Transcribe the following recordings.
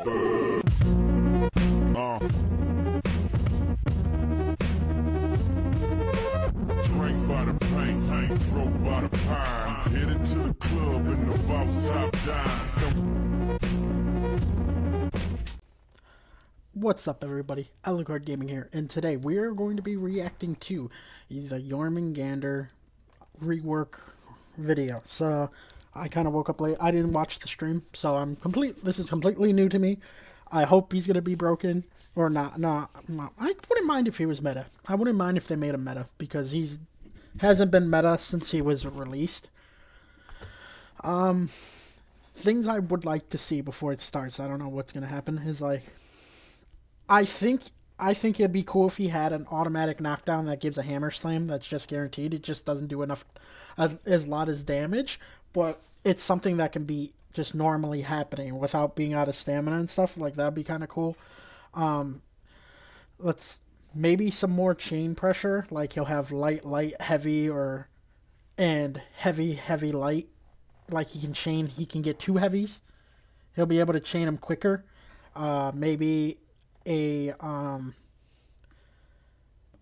Drink by the paint, drove by the pine. Headed to the club in the boss top down. What's up, everybody? Alucard Gaming here, and today we are going to be reacting to the JORM rework video. So I kind of woke up late. I didn't watch the stream, so this is completely new to me. I hope he's gonna be broken or not. No, I wouldn't mind if he was meta. I wouldn't mind if they made him meta because hasn't been meta since he was released. Things I would like to see before it starts. I don't know what's gonna happen. Is like, I think it'd be cool if he had an automatic knockdown that gives a hammer slam that's just guaranteed. It just doesn't do enough, as lot as damage, but it's something that can be just normally happening without being out of stamina and stuff. Like, that'd be kind of cool. Maybe some more chain pressure. Like, he'll have light, heavy, and heavy, light. Like, he can get two heavies. He'll be able to chain them quicker. Maybe I don't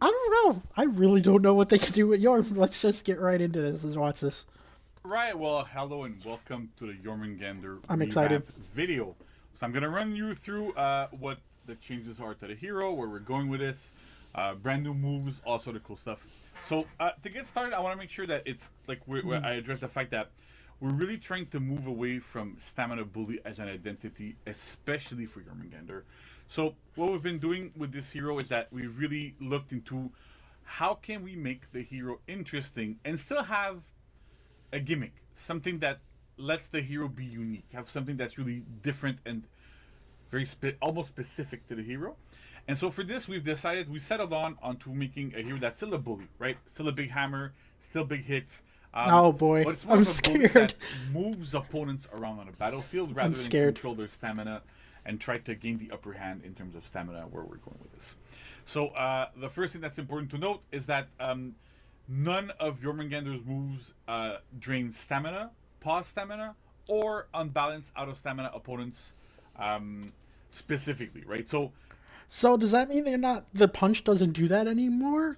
know. I really don't know what they can do with JORM. Let's just get right into this. Let's watch this. Right, well, hello and welcome to the JORM I'm excited. Video. So I'm going to run you through what the changes are to the hero, where we're going with this, brand new moves, all sort of cool stuff. So to get started, I want to make sure that it's like I address the fact that we're really trying to move away from Stamina Bully as an identity, especially for JORM. So what we've been doing with this hero is that we've really looked into how can we make the hero interesting and still have a gimmick, something that lets the hero be unique, have something that's really different and very almost specific to the hero. And so for this, we settled onto making a hero that's still a bully, right? Still a big hammer, still big hits. Oh boy, but it's more I'm of a bully scared. that moves opponents around on a battlefield rather than control their stamina and try to gain the upper hand in terms of stamina, where we're going with this. So the first thing that's important to note is that none of JORM's moves drain stamina, pause stamina, or unbalance out of stamina opponents specifically, right? So does that mean the punch doesn't do that anymore?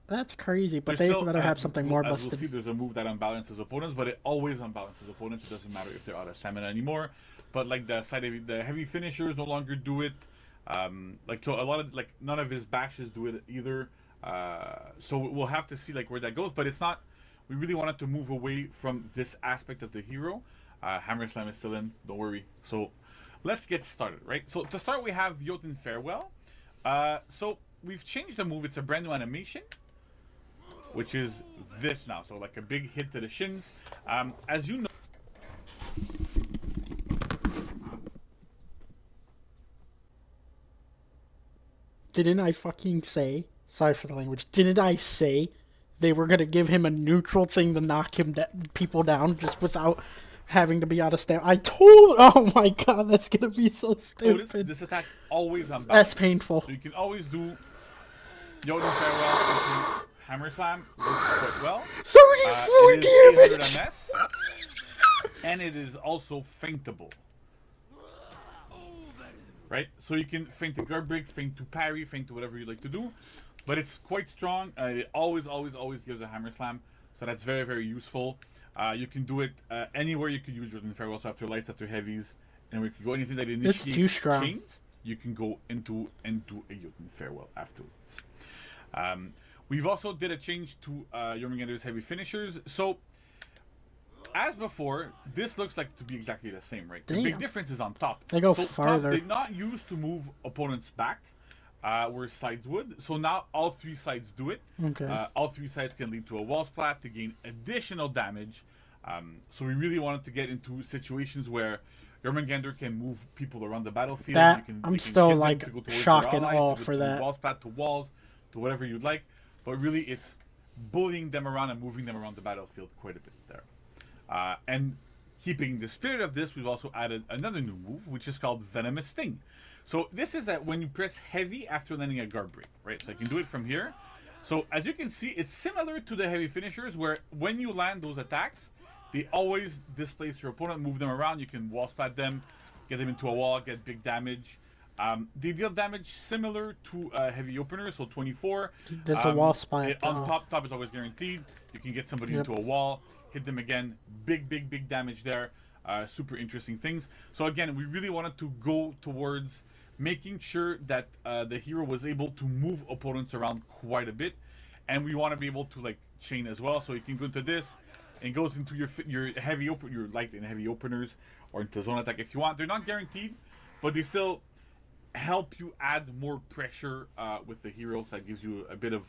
That's crazy, but they better have something more busted. We'll see, there's a move that unbalances opponents, but it always unbalances opponents. It doesn't matter if they're out of stamina anymore. But like the heavy finishers no longer do it. None of his bashes do it either. So we'll have to see like where that goes. But it's not. We really wanted to move away from this aspect of the hero. Hammer Slam is still in. Don't worry. So let's get started, right? So to start, we have Jotun Farewell. So we've changed the move. It's a brand new animation, which is this now. So like a big hit to the shins. As you know. Didn't I fucking say? Sorry for the language. Didn't I say they were gonna give him a neutral thing to knock people down just without having to be out of stamina? Oh my god, that's gonna be so stupid. So this attack always unbalanced. That's painful. So you can always do Jotun Farewell into Hammer Slam. Works quite well. 74 damage! MS, and it is also feintable. Right? So you can feint to guard break, feint to parry, feint to whatever you like to do. But it's quite strong. It always gives a Hammer Slam. So that's very, very useful. You can do it anywhere you could use Jotun Farewell. So after lights, after heavies. And we can go anything that initiates chains. You can go into a Jotun Farewell afterwards. We've also did a change to JORM's heavy finishers. So as before, this looks like to be exactly the same, right? Damn. The big difference is on top. They go farther. Top did not used to move opponents back, where sides would. So now all three sides do it. Okay. All three sides can lead to a wall splat to gain additional damage. So we really wanted to get into situations where JORM can move people around the battlefield. I'm still like shock and awe for that. Wall splat to walls, to whatever you'd like. But really, it's bullying them around and moving them around the battlefield quite a bit there. And keeping the spirit of this, we've also added another new move, which is called Venomous Sting. So this is that when you press heavy after landing a guard break, right? So I can do it from here. So as you can see, it's similar to the heavy finishers, where when you land those attacks, they always displace your opponent, move them around. You can wall splat them, get them into a wall, get big damage. They deal damage similar to heavy openers, so 24. There's a wall spot. On top is always guaranteed. You can get somebody into a wall, hit them again, big damage there. Super interesting things. So again, we really wanted to go towards making sure that the hero was able to move opponents around quite a bit, and we want to be able to like chain as well. So you can go into this, and goes into your your light and heavy openers, or into zone attack if you want. They're not guaranteed, but they still help you add more pressure with the hero. So that gives you a bit of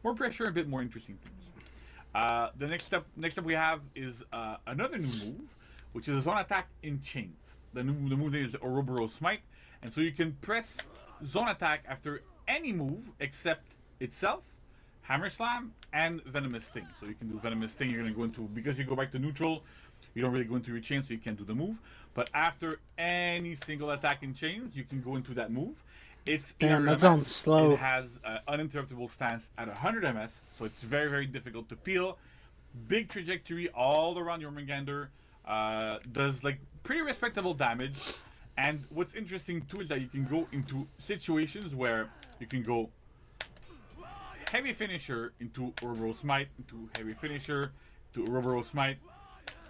more pressure, a bit more interesting things. The next step we have is another new move, which is a zone attack in chains. The move name is the Ouroboros Smite, and so you can press zone attack after any move except itself, Hammer Slam, and Venomous Sting. So you can do Venomous Sting. You're going to go into, because you go back to neutral, you don't really go into your chain, so you can't do the move. But after any single attack in chains, you can go into that move. It's damn, that sounds slow. It has uninterruptible stance at 100 MS, so it's very difficult to peel. Big trajectory all around Jormungandr. Does like pretty respectable damage. And what's interesting too is that you can go into situations where you can go heavy finisher into Ouroboros Smite, into heavy finisher to Ouroboros Smite.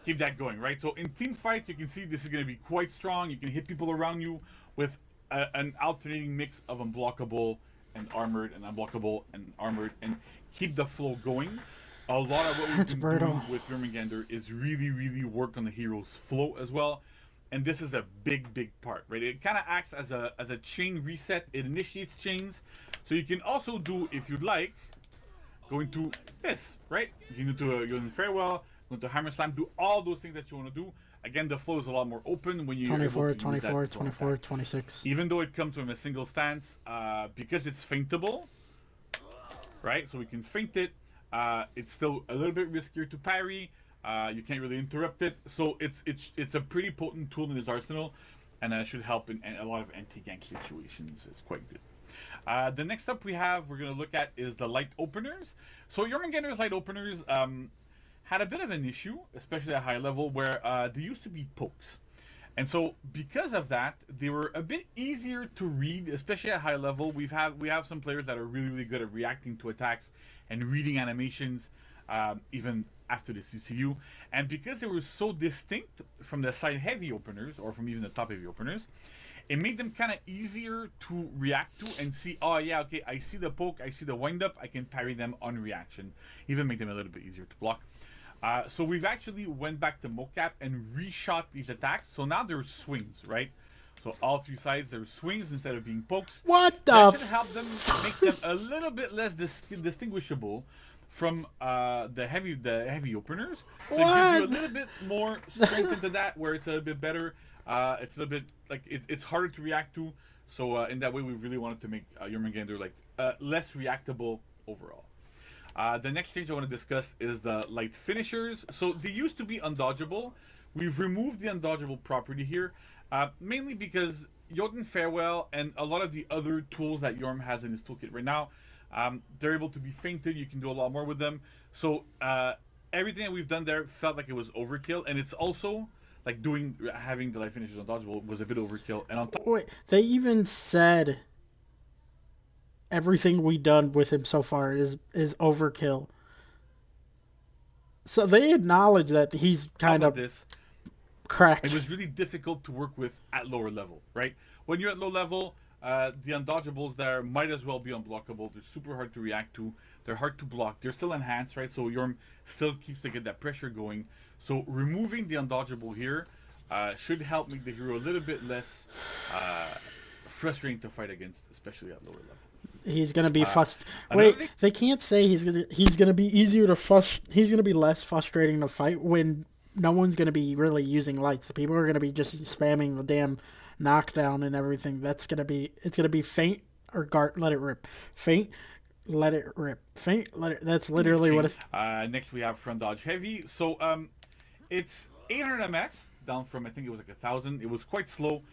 Keep that going, right? So in team fights, you can see this is going to be quite strong. You can hit people around you with an alternating mix of unblockable and armored, and unblockable and armored, and keep the flow going. A lot of what we've been doing with Jormungandr is really work on the hero's flow as well. And this is a big part, right? It kind of acts as a chain reset. It initiates chains. So you can also do, if you'd like, go into this, right? You can go into Farewell, go into Hammer Slam, do all those things that you want to do. Again, the flow is a lot more open when you 24, 26. Even though it comes from a single stance, because it's feintable, right? So we can feint it. It's still a little bit riskier to parry. You can't really interrupt it, so it's a pretty potent tool in his arsenal, and should help in a lot of anti-gank situations. It's quite good. The next up we're going to look at is the light openers. So Jormungandr's light openers had a bit of an issue, especially at high level, where they used to be pokes. And so because of that, they were a bit easier to read, especially at high level. We have some players that are really good at reacting to attacks and reading animations, even after the CCU. And because they were so distinct from the side heavy openers, or from even the top heavy openers, it made them kind of easier to react to and see, oh yeah, okay, I see the poke, I see the wind up, I can parry them on reaction. Even make them a little bit easier to block. So we've actually went back to mocap and reshot these attacks. So now there's swings, right? So all three sides, there's swings instead of being pokes. What the? That should help them, make them a little bit less distinguishable from the heavy openers. So it gives you a little bit more strength into that, where it's a little bit better. It's a little bit like it's harder to react to. So in that way, we really wanted to make Jormungandr like less reactable overall. The next change I want to discuss is the light finishers. So they used to be undodgeable. We've removed the undodgeable property here, mainly because Jotun Farewell and a lot of the other tools that Jorm has in his toolkit right now, they're able to be feinted. You can do a lot more with them. So everything that we've done there felt like it was overkill, and it's also like having the light finishers undodgeable was a bit overkill. And on top, wait, they even said everything we done with him so far is overkill. So they acknowledge that he's kind of this cracked. It was really difficult to work with at lower level, right? When you're at low level, the undodgeables there might as well be unblockable. They're super hard to react to. They're hard to block. They're still enhanced, right? So Jorm still keeps to get that pressure going. So removing the undodgeable here should help make the hero a little bit less frustrating to fight against, especially at lower level. He's gonna be Wait, they can't say he's gonna be easier to He's gonna be less frustrating to fight when no one's gonna be really using lights. People are gonna be just spamming the damn knockdown and everything. It's gonna be feint or let it rip. Feint, let it rip. Feint, let it. That's literally what it's. Next we have front dodge heavy. So it's 800 ms down from I think it was like 1,000. It was quite slow.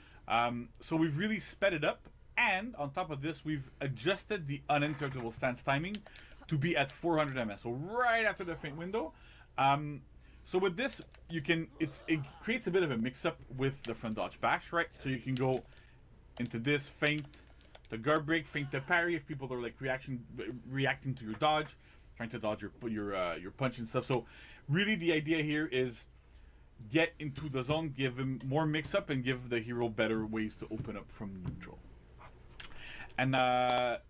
So we've really sped it up. And on top of this, we've adjusted the uninterruptible stance timing to be at 400 ms. So right after the feint window, So with this, it creates a bit of a mix-up with the front dodge bash, right? So you can go into this feint, the guard break, feint the parry if people are like reacting to your dodge, trying to dodge your punch and stuff. So really the idea here is get into the zone, give him more mix-up, and give the hero better ways to open up from neutral. And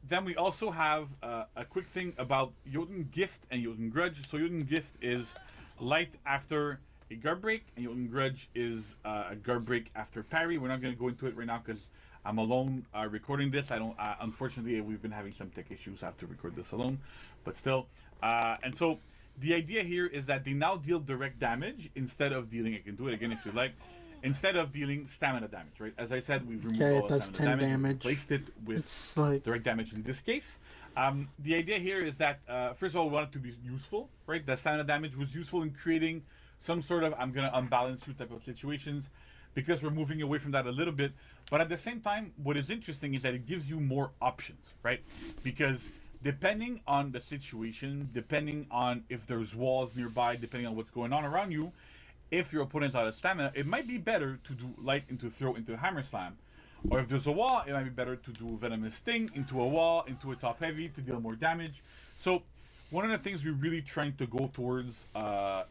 then we also have a quick thing about Jotun Gift and Jotun Grudge. So Jotun Gift is light after a guard break, and Jotun Grudge is a guard break after parry. We're not going to go into it right now because I'm alone recording this. I don't. Unfortunately, we've been having some tech issues. I have to record this alone, but still. And so the idea here is that they now deal direct damage instead of dealing. I can do it again if you like. Instead of dealing stamina damage, right? As I said, we've removed all the stamina damage. Replaced it with direct damage in this case. The idea here is that, first of all, we want it to be useful, right? The stamina damage was useful in creating some sort of I'm going to unbalance you type of situations because we're moving away from that a little bit. But at the same time, what is interesting is that it gives you more options, right? Because depending on the situation, depending on if there's walls nearby, depending on what's going on around you, if your opponent's out of stamina, it might be better to do light into throw into hammer slam. Or if there's a wall, it might be better to do venomous sting into a wall, into a top heavy to deal more damage. So one of the things we're really trying to go towards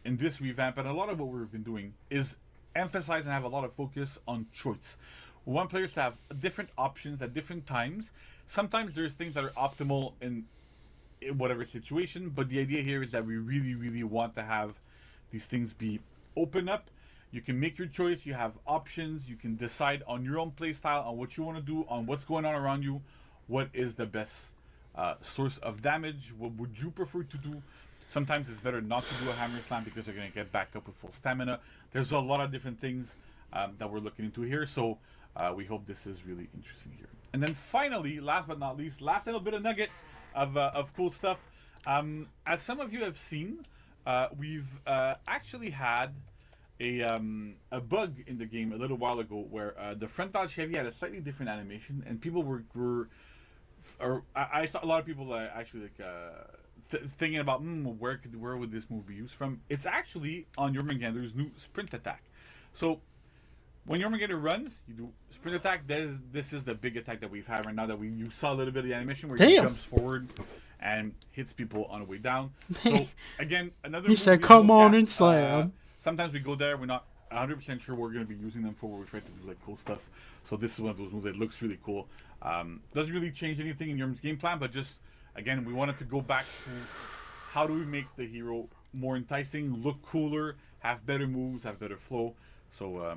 in this revamp, and a lot of what we've been doing, is emphasize and have a lot of focus on choice. We want players to have different options at different times. Sometimes there's things that are optimal in whatever situation, but the idea here is that we really, really want to have these things be open up. You can make your choice, you have options, you can decide on your own play style, on what you want to do, on what's going on around you, what is the best source of damage, what would you prefer to do. Sometimes it's better not to do a hammer slam because you're going to get back up with full stamina. There's a lot of different things that we're looking into here, so we hope this is really interesting here. And then finally, last but not least, last little bit of nugget of cool stuff. As some of you have seen, we've actually had a bug in the game a little while ago where the front dodge heavy had a slightly different animation, and people I saw a lot of people actually like thinking about where would this move be used from. It's actually on Jormungandr's new sprint attack. So when Jormungandr runs, you do sprint attack. This is the big attack that we've had right now. That you saw a little bit of the animation where he jumps forward and hits people on the way down. So again, another. He said, "Come on and slam." Sometimes we go there. We're not 100% sure we're going to be using them for. We're trying to do like cool stuff. So this is one of those moves that looks really cool. Doesn't really change anything in Jorm's game plan, but just again, we wanted to go back to how do we make the hero more enticing, look cooler, have better moves, have better flow. So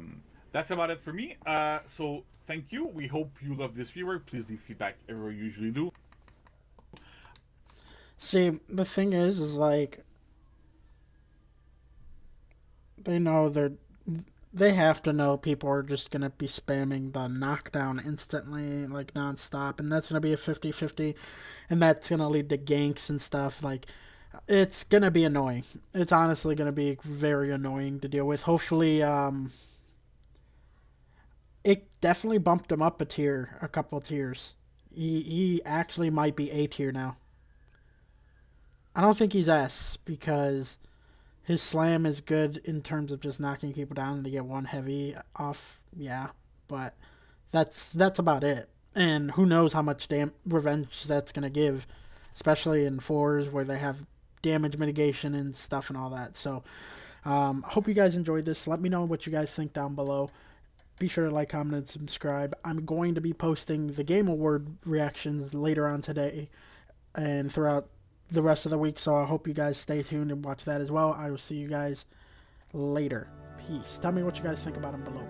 that's about it for me. So thank you. We hope you love this rework. Please leave feedback everywhere you usually do. See, the thing is like they know they have to know people are just going to be spamming the knockdown instantly, like nonstop, and that's going to be a 50-50, and that's going to lead to ganks and stuff. Like, it's going to be annoying. It's honestly going to be very annoying to deal with. Hopefully, it definitely bumped him up a couple tiers. He actually might be A tier now. I don't think he's S, because his slam is good in terms of just knocking people down to get one heavy off, yeah, but that's about it. And who knows how much revenge that's going to give, especially in 4s where they have damage mitigation and stuff and all that. So, hope you guys enjoyed this. Let me know what you guys think down below. Be sure to like, comment, and subscribe. I'm going to be posting the Game Award reactions later on today and throughout the rest of the week, so I hope you guys stay tuned and watch that as well. I will see you guys later. Peace. Tell me what you guys think about them below.